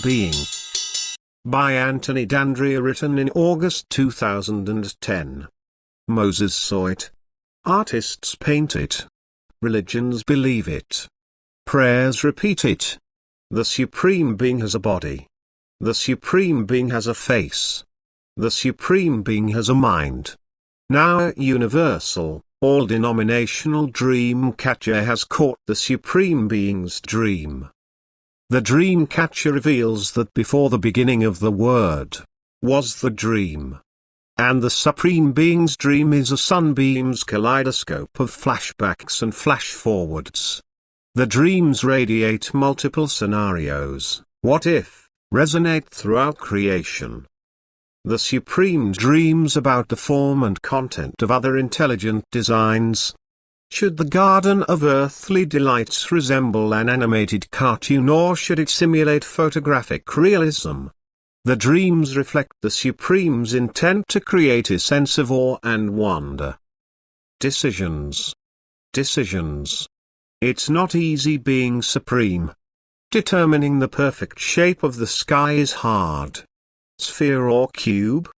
Being. By Anthony D'Andrea, written in August 2010. Moses saw it. Artists paint it. Religions believe it. Prayers repeat it. The Supreme Being has a body. The Supreme Being has a face. The Supreme Being has a mind. Now a universal, all-denominational dream catcher has caught the Supreme Being's dream. The dream catcher reveals that before the beginning of the word, was the dream. And the Supreme Being's dream is a sunbeam's kaleidoscope of flashbacks and flash-forwards. The dreams radiate multiple scenarios, what if, resonate throughout creation. The Supreme dreams about the form and content of other intelligent designs. Should the garden of earthly delights resemble an animated cartoon, or should it simulate photographic realism? The dreams reflect the Supreme's intent to create a sense of awe and wonder. Decisions. Decisions. It's not easy being supreme. Determining the perfect shape of the sky is hard. Sphere or cube?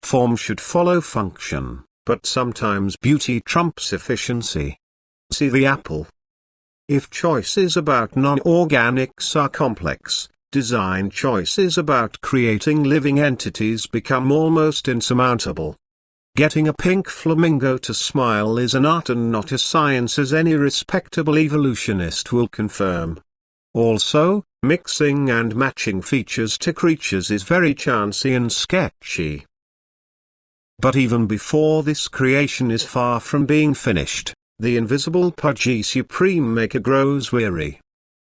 Form should follow function, but sometimes beauty trumps efficiency. See the apple. If choices about non-organics are complex, design choices about creating living entities become almost insurmountable. Getting a pink flamingo to smile is an art and not a science, as any respectable evolutionist will confirm. Also, mixing and matching features to creatures is very chancy and sketchy. But even before this creation is far from being finished, the invisible pudgy Supreme Maker grows weary.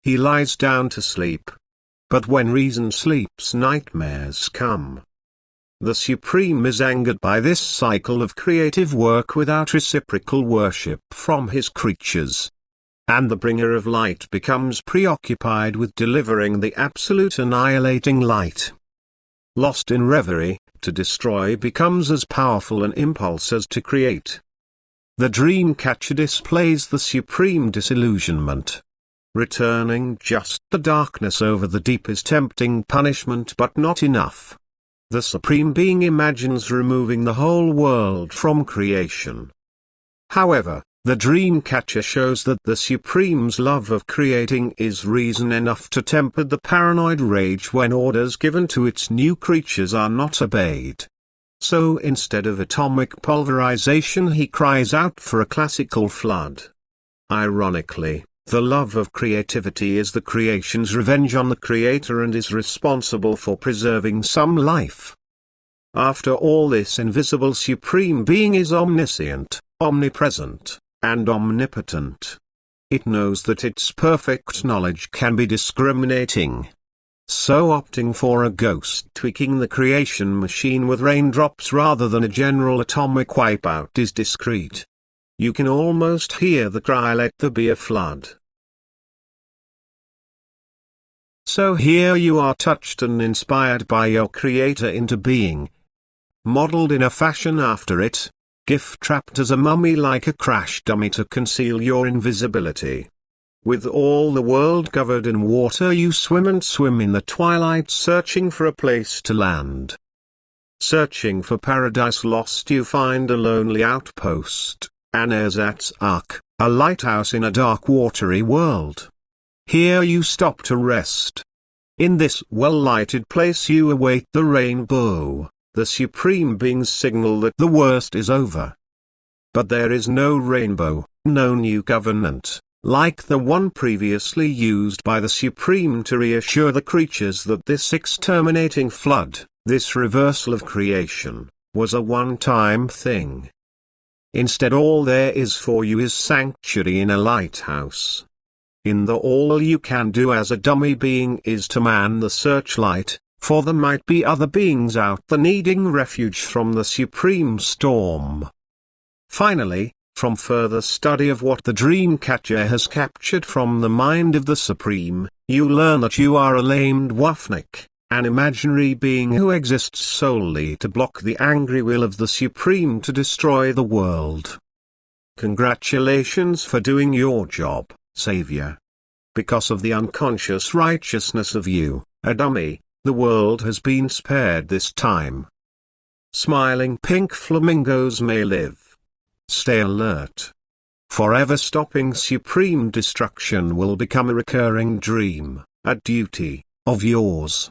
He lies down to sleep. But when reason sleeps, nightmares come. The Supreme is angered by this cycle of creative work without reciprocal worship from his creatures. And the bringer of light becomes preoccupied with delivering the absolute annihilating light. Lost in reverie, to destroy becomes as powerful an impulse as to create. The dream catcher displays the supreme disillusionment. Returning just the darkness over the deep is tempting punishment, but not enough. The Supreme Being imagines removing the whole world from creation. However, the dream catcher shows that the Supreme's love of creating is reason enough to temper the paranoid rage when orders given to its new creatures are not obeyed. So instead of atomic pulverization, he cries out for a classical flood. Ironically, the love of creativity is the creation's revenge on the creator and is responsible for preserving some life. After all, this invisible Supreme Being is omniscient, omnipresent, and omnipotent. It knows that its perfect knowledge can be discriminating. So opting for a ghost tweaking the creation machine with raindrops rather than a general atomic wipeout is discreet. You can almost hear the cry, "Let there be a flood." So here you are, touched and inspired by your creator into being. Modeled in a fashion after it. Gift-trapped as a mummy like a crash dummy to conceal your invisibility. With all the world covered in water, you swim and swim in the twilight, searching for a place to land. Searching for paradise lost, you find a lonely outpost, an ersatz ark, a lighthouse in a dark watery world. Here you stop to rest. In this well-lighted place you await the rainbow, the Supreme Being's signal that the worst is over. But there is no rainbow, no new covenant, like the one previously used by the Supreme to reassure the creatures that this exterminating flood, this reversal of creation, was a one-time thing. Instead, all there is for you is sanctuary in a lighthouse. In the all you can do as a dummy being is to man the searchlight, for there might be other beings out there needing refuge from the supreme storm. Finally, from further study of what the dream catcher has captured from the mind of the Supreme, you learn that you are a lamed wufnik, an imaginary being who exists solely to block the angry will of the Supreme to destroy the world. Congratulations for doing your job, Savior. Because of the unconscious righteousness of you, a dummy, the world has been spared this time. Smiling pink flamingos may live. Stay alert. Forever stopping supreme destruction will become a recurring dream, a duty of yours.